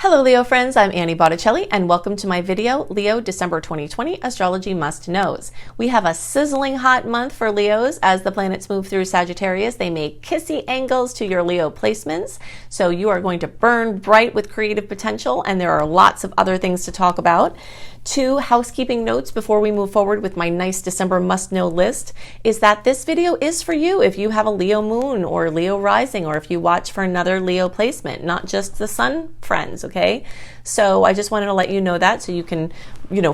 Hello Leo friends, I'm Annie Botticelli and welcome to my video, Leo December 2020 Astrology Must Knows. We have a sizzling hot month for Leos as the planets move through Sagittarius. They make kissy angles to your Leo placements, so you are going to burn bright with creative potential, and there are lots of other things to talk about. 2 housekeeping notes before we move forward with my nice December must-know list is that this video is for you if you have a Leo moon or Leo rising, or if you watch for another Leo placement, not just the sun friends, okay? So I just wanted to let you know that so you can,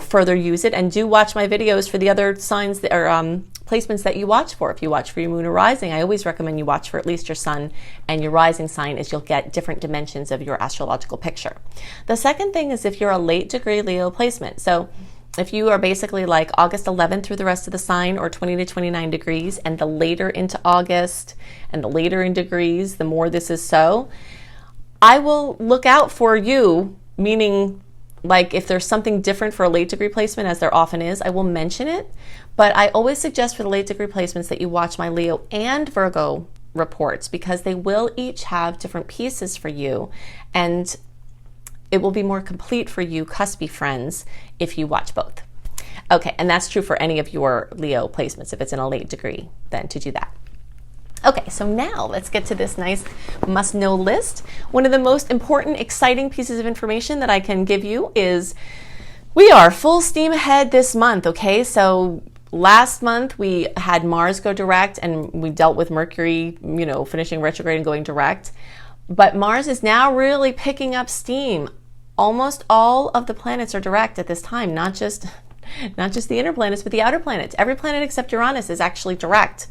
further use it, and do watch my videos for the other signs that are placements that you watch for. If you watch for your moon or rising, I always recommend you watch for at least your sun and your rising sign, as you'll get different dimensions of your astrological picture. The second thing is if you're a late degree Leo placement. So if you are basically like August 11th through the rest of the sign, or 20 to 29 degrees, and the later into August and the later in degrees, the more this is so, I will look out for you, meaning like if there's something different for a late degree placement, as there often is, I will mention it. But I always suggest for the late degree placements that you watch my Leo and Virgo reports, because they will each have different pieces for you, and it will be more complete for you cuspy friends if you watch both. Okay, and that's true for any of your Leo placements if it's in a late degree, then to do that. Okay, so now let's get to this nice must-know list. One of the most important, exciting pieces of information that I can give you is we are full steam ahead this month, okay? So last month we had Mars go direct, and we dealt with Mercury, finishing retrograde and going direct. But Mars is now really picking up steam. Almost all of the planets are direct at this time, not just the inner planets, but the outer planets. Every planet except Uranus is actually direct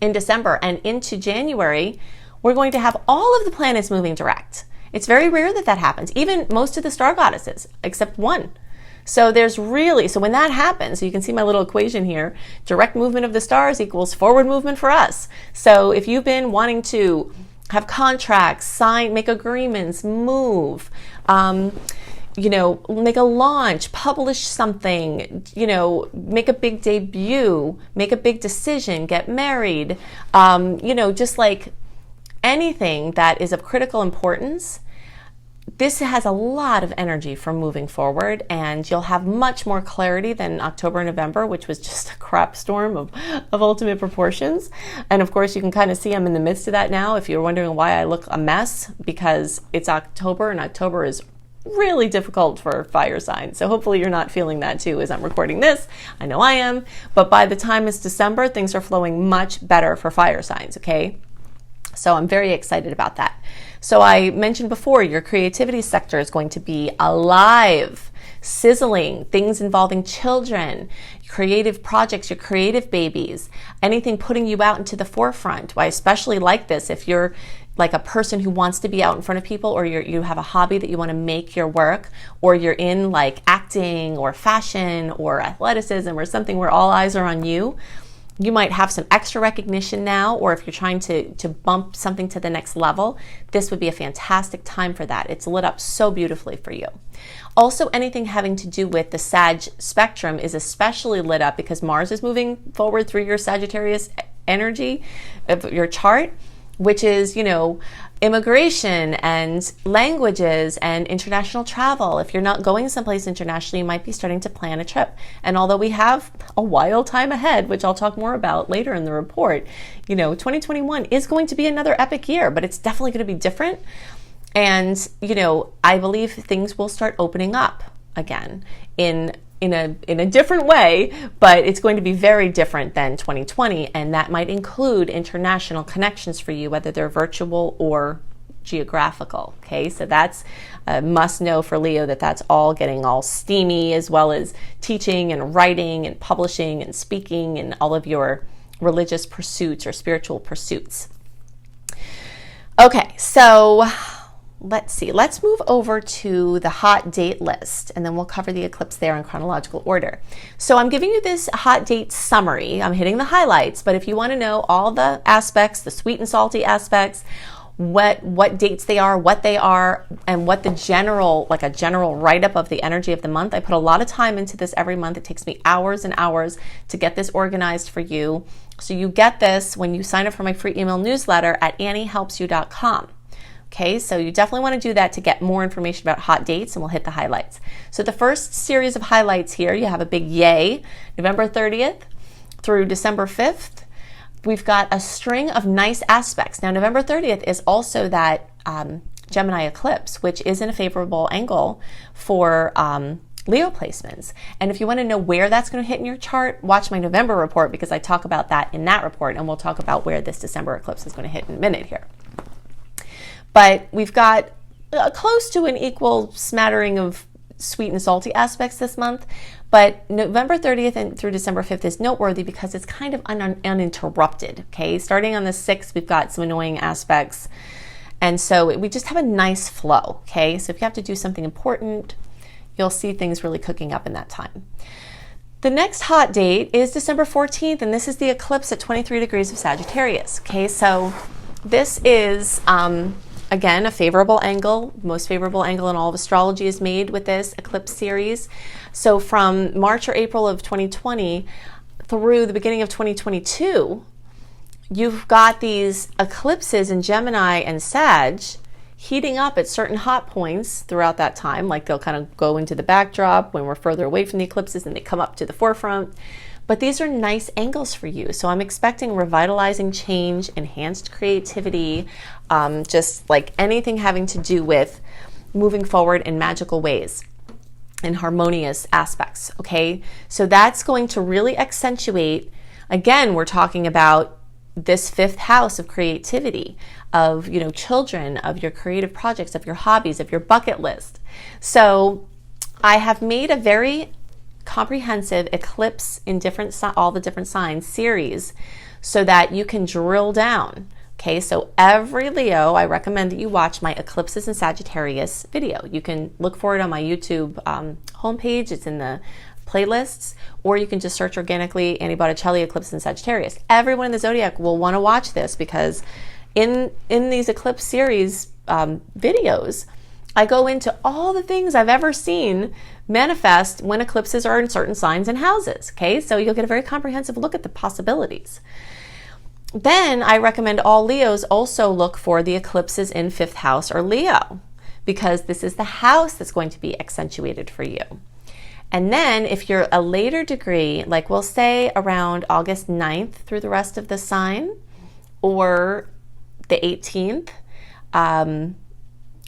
in December, and into January, we're going to have all of the planets moving direct. It's very rare that that happens, even most of the star goddesses, except one. So when that happens, you can see my little equation here, direct movement of the stars equals forward movement for us. So if you've been wanting to have contracts, sign, make agreements, move, make a launch, publish something, make a big debut, make a big decision, get married, just like anything that is of critical importance, this has a lot of energy for moving forward, and you'll have much more clarity than October and November, which was just a crap storm of ultimate proportions. And of course, you can kind of see I'm in the midst of that now. If you're wondering why I look a mess, because it's October, and October is really difficult for fire signs. So hopefully you're not feeling that too as I'm recording this. I know I am, but by the time it's December, things are flowing much better for fire signs, okay? So I'm very excited about that. So I mentioned before, your creativity sector is going to be alive, sizzling, things involving children, creative projects, your creative babies, anything putting you out into the forefront. I especially like this if you're like a person who wants to be out in front of people, or you have a hobby that you want to make your work, or you're in like acting or fashion or athleticism or something where all eyes are on you. You might have some extra recognition now, or if you're trying to bump something to the next level, this would be a fantastic time for that. It's lit up so beautifully for you. Also, anything having to do with the Sag spectrum is especially lit up because Mars is moving forward through your Sagittarius energy of your chart, which is, immigration and languages and international travel. If you're not going someplace internationally, you might be starting to plan a trip. And although we have a wild time ahead, which I'll talk more about later in the report, 2021 is going to be another epic year, but it's definitely going to be different. And, I believe things will start opening up again in a different way, but it's going to be very different than 2020, and that might include international connections for you, whether they're virtual or geographical. Okay, so that's a must know for Leo, that's all getting all steamy, as well as teaching and writing and publishing and speaking and all of your religious pursuits or spiritual pursuits. Okay, so let's see. Let's move over to the hot date list, and then we'll cover the eclipse there in chronological order. So I'm giving you this hot date summary. I'm hitting the highlights, but if you want to know all the aspects, the sweet and salty aspects, what dates they are, what they are, and what the general write-up of the energy of the month. I put a lot of time into this every month. It takes me hours and hours to get this organized for you. So you get this when you sign up for my free email newsletter at anniehelpsyou.com. Okay, so you definitely want to do that to get more information about hot dates, and we'll hit the highlights. So the first series of highlights here, you have a big yay, November 30th through December 5th. We've got a string of nice aspects. Now, November 30th is also that Gemini eclipse, which is in a favorable angle for Leo placements. And if you want to know where that's going to hit in your chart, watch my November report, because I talk about that in that report, and we'll talk about where this December eclipse is going to hit in a minute here. But we've got close to an equal smattering of sweet and salty aspects this month. But November 30th and through December 5th is noteworthy because it's kind of uninterrupted. Okay, starting on the 6th, we've got some annoying aspects. And so we just have a nice flow. Okay, so if you have to do something important, you'll see things really cooking up in that time. The next hot date is December 14th, and this is the eclipse at 23 degrees of Sagittarius. Okay, so this is, again, a favorable angle. Most favorable angle in all of astrology is made with this eclipse series. So from March or April of 2020 through the beginning of 2022, you've got these eclipses in Gemini and Sag heating up at certain hot points throughout that time. Like they'll kind of go into the backdrop when we're further away from the eclipses, and they come up to the forefront. But these are nice angles for you. So I'm expecting revitalizing change, enhanced creativity, just like anything having to do with moving forward in magical ways and harmonious aspects. Okay, so that's going to really accentuate. Again, we're talking about this 5th house of creativity, of, you know, children, of your creative projects, of your hobbies, of your bucket list. So I have made a very comprehensive eclipse in all the different signs series so that you can drill down. Okay, so every Leo, I recommend that you watch my Eclipses in Sagittarius video. You can look for it on my YouTube homepage. It's in the playlists, or you can just search organically Annie Botticelli Eclipse in Sagittarius. Everyone in the zodiac will want to watch this, because in these eclipse series videos, I go into all the things I've ever seen manifest when eclipses are in certain signs and houses. Okay, so you'll get a very comprehensive look at the possibilities. Then I recommend all Leos also look for the eclipses in 5th house or Leo, because this is the house that's going to be accentuated for you. And then if you're a later degree, like we'll say around August 9th through the rest of the sign, or the 18th,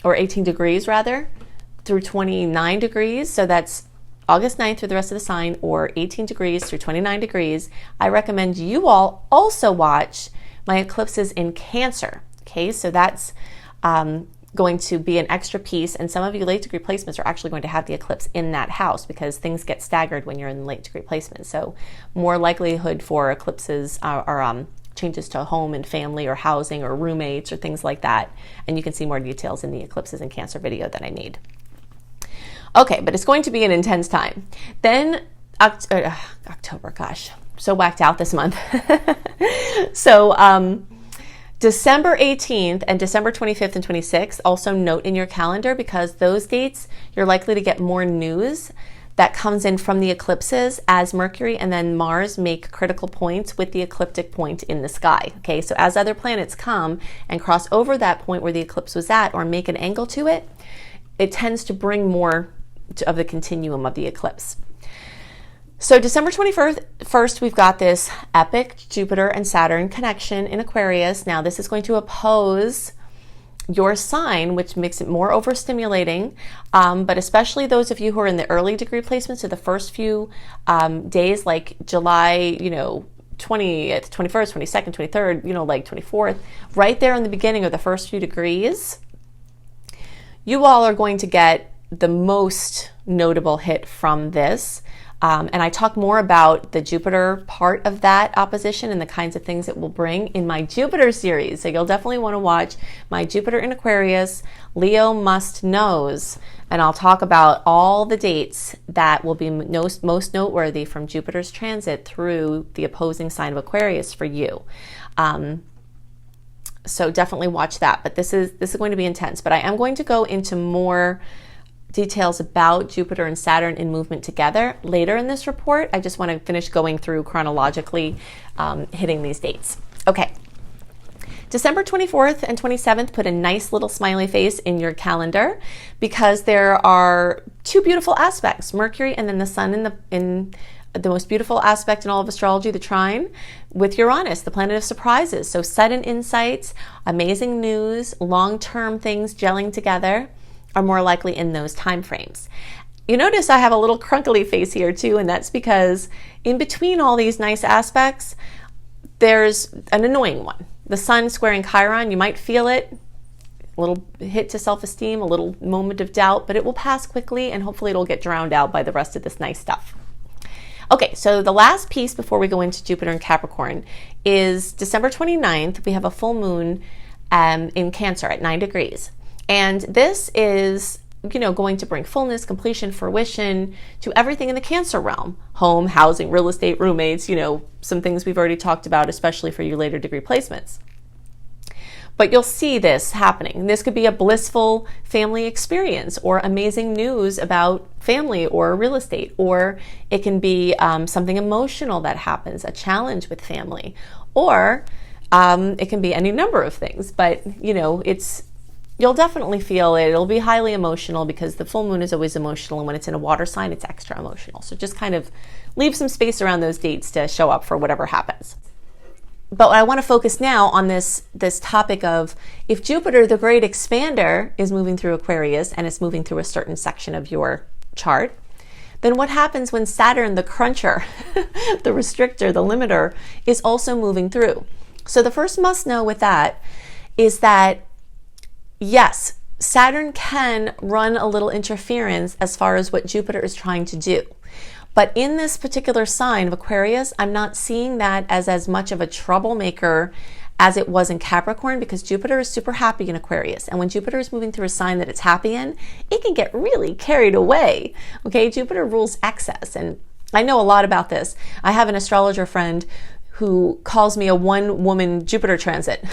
or 18 degrees rather, through 29 degrees. So that's August 9th through the rest of the sign, or 18 degrees through 29 degrees. I recommend you all also watch my eclipses in Cancer. Okay, so that's going to be an extra piece, and some of you late degree placements are actually going to have the eclipse in that house, because things get staggered when you're in late degree placement. So more likelihood for eclipses are changes to home and family or housing or roommates or things like that. And you can see more details in the Eclipses in Cancer video that I made. Okay, but it's going to be an intense time. Then October, gosh, so whacked out this month. So December 18th and December 25th and 26th, also note in your calendar, because those dates you're likely to get more news that comes in from the eclipses as Mercury and then Mars make critical points with the ecliptic point in the sky. Okay, so as other planets come and cross over that point where the eclipse was at, or make an angle to it, it tends to bring more of the continuum of the eclipse. So December 21st, we've got this epic Jupiter and Saturn connection in Aquarius. Now this is going to oppose your sign, which makes it more overstimulating, but especially those of you who are in the early degree placements, so the first few days, like July, 20th, 21st, 22nd, 23rd, like 24th, right there in the beginning of the first few degrees, you all are going to get the most notable hit from this. And I talk more about the Jupiter part of that opposition and the kinds of things it will bring in my Jupiter series. So you'll definitely want to watch my Jupiter in Aquarius, Leo Must Knows, and I'll talk about all the dates that will be most noteworthy from Jupiter's transit through the opposing sign of Aquarius for you. So definitely watch that. But this is going to be intense. But I am going to go into more details about Jupiter and Saturn in movement together later in this report. I just want to finish going through chronologically hitting these dates. Okay, December 24th and 27th, put a nice little smiley face in your calendar because there are two beautiful aspects, Mercury and then the Sun in the most beautiful aspect in all of astrology, the trine, with Uranus, the planet of surprises. So sudden insights, amazing news, long-term things gelling together are more likely in those time frames. You notice I have a little crunkly face here too, and that's because in between all these nice aspects, there's an annoying one. The Sun squaring Chiron, you might feel it, a little hit to self-esteem, a little moment of doubt, but it will pass quickly and hopefully it'll get drowned out by the rest of this nice stuff. Okay, so the last piece before we go into Jupiter and Capricorn is December 29th. We have a full moon in Cancer at 9 degrees. And this is, going to bring fullness, completion, fruition to everything in the Cancer realm. Home, housing, real estate, roommates, some things we've already talked about, especially for your later degree placements. But you'll see this happening. This could be a blissful family experience or amazing news about family or real estate, or it can be something emotional that happens, a challenge with family, or it can be any number of things. But, you'll definitely feel it. It'll be highly emotional because the full moon is always emotional, and when it's in a water sign, it's extra emotional. So just kind of leave some space around those dates to show up for whatever happens. But I want to focus now on this topic of if Jupiter, the great expander, is moving through Aquarius and it's moving through a certain section of your chart, then what happens when Saturn, the cruncher, the restrictor, the limiter, is also moving through? So the first must know with that is that, yes, Saturn can run a little interference as far as what Jupiter is trying to do. But in this particular sign of Aquarius, I'm not seeing that as much of a troublemaker as it was in Capricorn, because Jupiter is super happy in Aquarius. And when Jupiter is moving through a sign that it's happy in, it can get really carried away. Okay, Jupiter rules excess. And I know a lot about this. I have an astrologer friend who calls me a one-woman Jupiter transit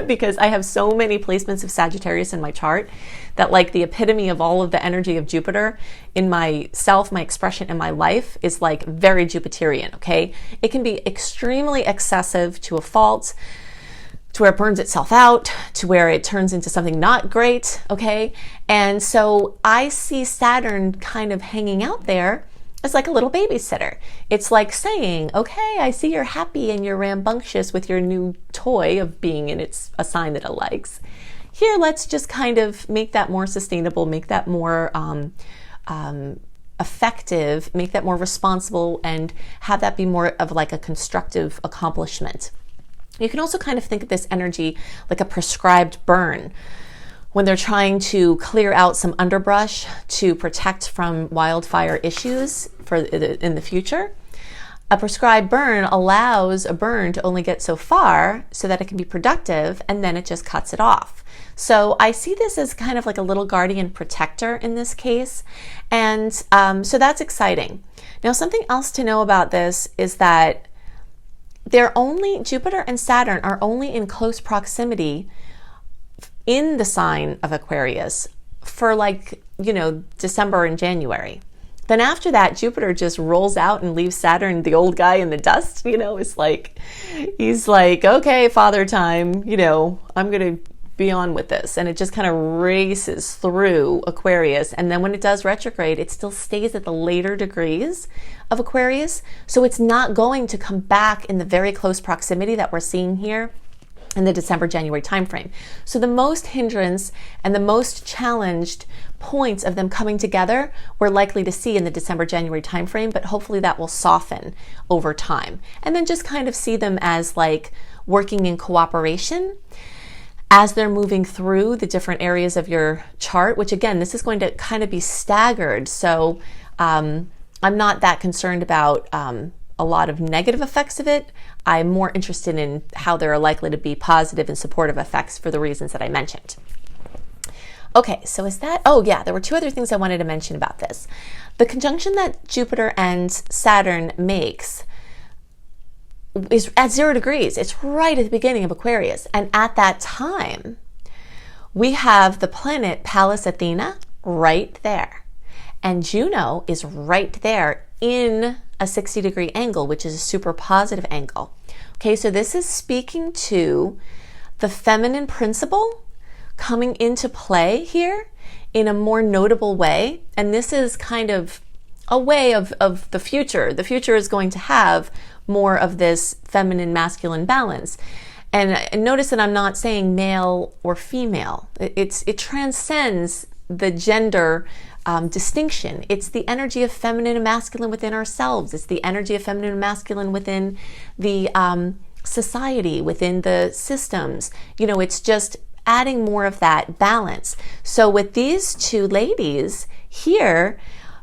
because I have so many placements of Sagittarius in my chart that, like, the epitome of all of the energy of Jupiter in myself, my expression in my life is like very Jupiterian, okay? It can be extremely excessive to a fault, to where it burns itself out, to where it turns into something not great, okay? And so I see Saturn kind of hanging out there as like a little babysitter. It's like saying, okay, I see you're happy and you're rambunctious with your new toy of being in a sign that it likes. Here, let's just kind of make that more sustainable, make that more effective, make that more responsible, and have that be more of like a constructive accomplishment. You can also kind of think of this energy like a prescribed burn, when they're trying to clear out some underbrush to protect from wildfire issues in the future. A prescribed burn allows a burn to only get so far so that it can be productive, and then it just cuts it off. So I see this as kind of like a little guardian protector in this case. And so that's exciting. Now, something else to know about this is that Jupiter and Saturn are only in close proximity in the sign of Aquarius for December and January. Then after that, Jupiter just rolls out and leaves Saturn, the old guy, in the dust. It's like, he's like, okay, father time, I'm going to be on with this. And it just kind of races through Aquarius. And then when it does retrograde, it still stays at the later degrees of Aquarius. So it's not going to come back in the very close proximity that we're seeing here in the December-January timeframe. So the most hindrance and the most challenged points of them coming together we're likely to see in the December-January timeframe, but hopefully that will soften over time. And then just kind of see them as like working in cooperation as they're moving through the different areas of your chart, which again, this is going to kind of be staggered. So I'm not that concerned about a lot of negative effects of it. I'm more interested in how there are likely to be positive and supportive effects for the reasons that I mentioned. Okay, so there were two other things I wanted to mention about this. The conjunction that Jupiter and Saturn makes is at 0 degrees. It's right at the beginning of Aquarius. And at that time, we have the planet Pallas Athena right there. And Juno is right there in a 60-degree angle, which is a super positive angle. Okay, so this is speaking to the feminine principle coming into play here in a more notable way. And this is kind of a way of the future. The future is going to have more of this feminine masculine balance. And notice that I'm not saying male or female. It transcends the gender distinction. It's the energy of feminine and masculine within ourselves. It's the energy of feminine and masculine within the society, within the systems. You know, it's just adding more of that balance. So with these two ladies here,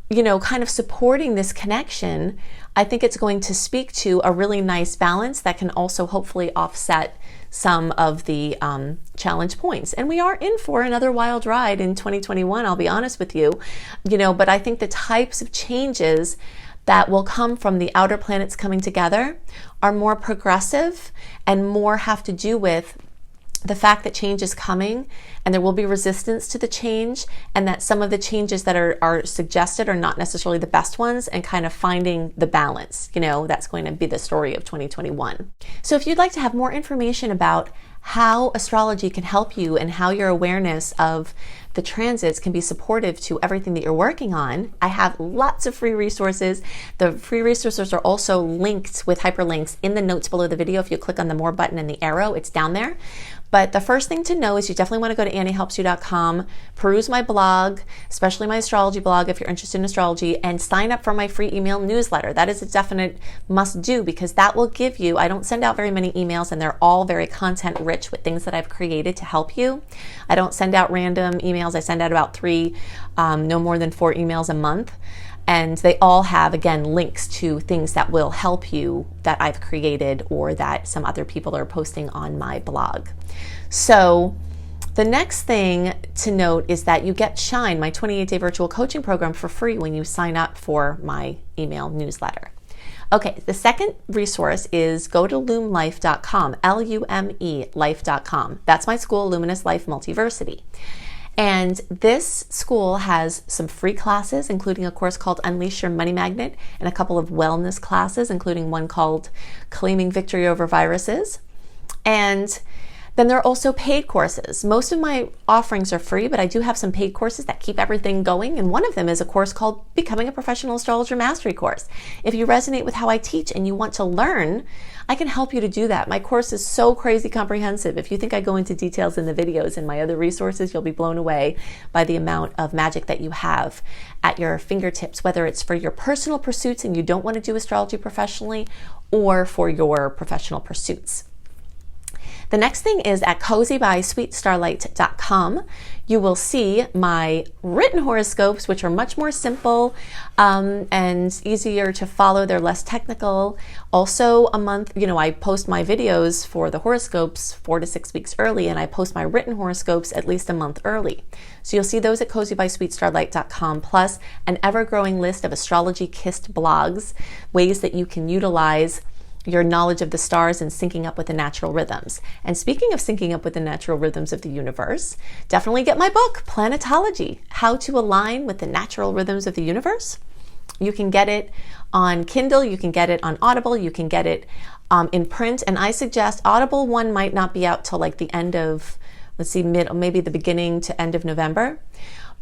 you know, kind of supporting this connection, I think it's going to speak to a really nice balance that can also hopefully offset some of the challenge points. And we are in for another wild ride in 2021, I'll be honest with you, you know, but I think the types of changes that will come from the outer planets coming together are more progressive and more have to do with the fact that change is coming and there will be resistance to the change, and that some of the changes that are suggested are not necessarily the best ones, and kind of finding the balance. You know, that's going to be the story of 2021. So if you'd like to have more information about how astrology can help you and how your awareness of the transits can be supportive to everything that you're working on, I have lots of free resources. The free resources are also linked with hyperlinks in the notes below the video. If you click on the more button and the arrow, it's down there. But the first thing to know is you definitely want to go to anniehelpsyou.com, peruse my blog, especially my astrology blog if you're interested in astrology, and sign up for my free email newsletter. That is a definite must do, because that will give you, I don't send out very many emails and they're all very content rich with things that I've created to help you. I don't send out random emails. I send out about 3, no more than 4 emails a month. And they all have, again, links to things that will help you that I've created or that some other people are posting on my blog. So the next thing to note is that you get Shine, my 28-day virtual coaching program, for free when you sign up for my email newsletter. Okay, the second resource is go to lumelife.com, L-U-M-E life.com. That's my school, Luminous Life Multiversity. And this school has some free classes, including a course called Unleash Your Money Magnet, and a couple of wellness classes, including one called Claiming Victory Over Viruses. And then there are also paid courses. Most of my offerings are free, but I do have some paid courses that keep everything going. And one of them is a course called Becoming a Professional Astrologer Mastery Course. If you resonate with how I teach and you want to learn, I can help you to do that. My course is so crazy comprehensive. If you think I go into details in the videos and my other resources, you'll be blown away by the amount of magic that you have at your fingertips, whether it's for your personal pursuits and you don't want to do astrology professionally, or for your professional pursuits. The next thing is at cozybysweetstarlight.com. You will see my written horoscopes, which are much more simple and easier to follow. They're less technical. Also a month, you know, I post my videos for the horoscopes 4 to 6 weeks early, and I post my written horoscopes at least a month early. So you'll see those at cozybysweetstarlight.com, plus an ever-growing list of astrology-kissed blogs, ways that you can utilize your knowledge of the stars and syncing up with the natural rhythms. And speaking of syncing up with the natural rhythms of the universe, definitely get my book, Planetology, How to Align with the Natural Rhythms of the Universe. You can get it on Kindle, you can get it on Audible, you can get it in print, and I suggest Audible one might not be out till like the end of, let's see, maybe the beginning to end of November.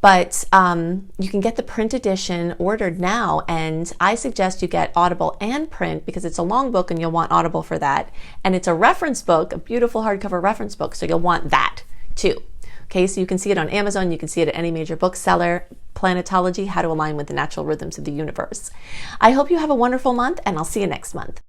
But you can get the print edition ordered now, and I suggest you get Audible and print because it's a long book and you'll want Audible for that. And it's a reference book, a beautiful hardcover reference book, so you'll want that too. Okay, so you can see it on Amazon, you can see it at any major bookseller. Planetology, How to Align with the Natural Rhythms of the Universe. I hope you have a wonderful month, and I'll see you next month.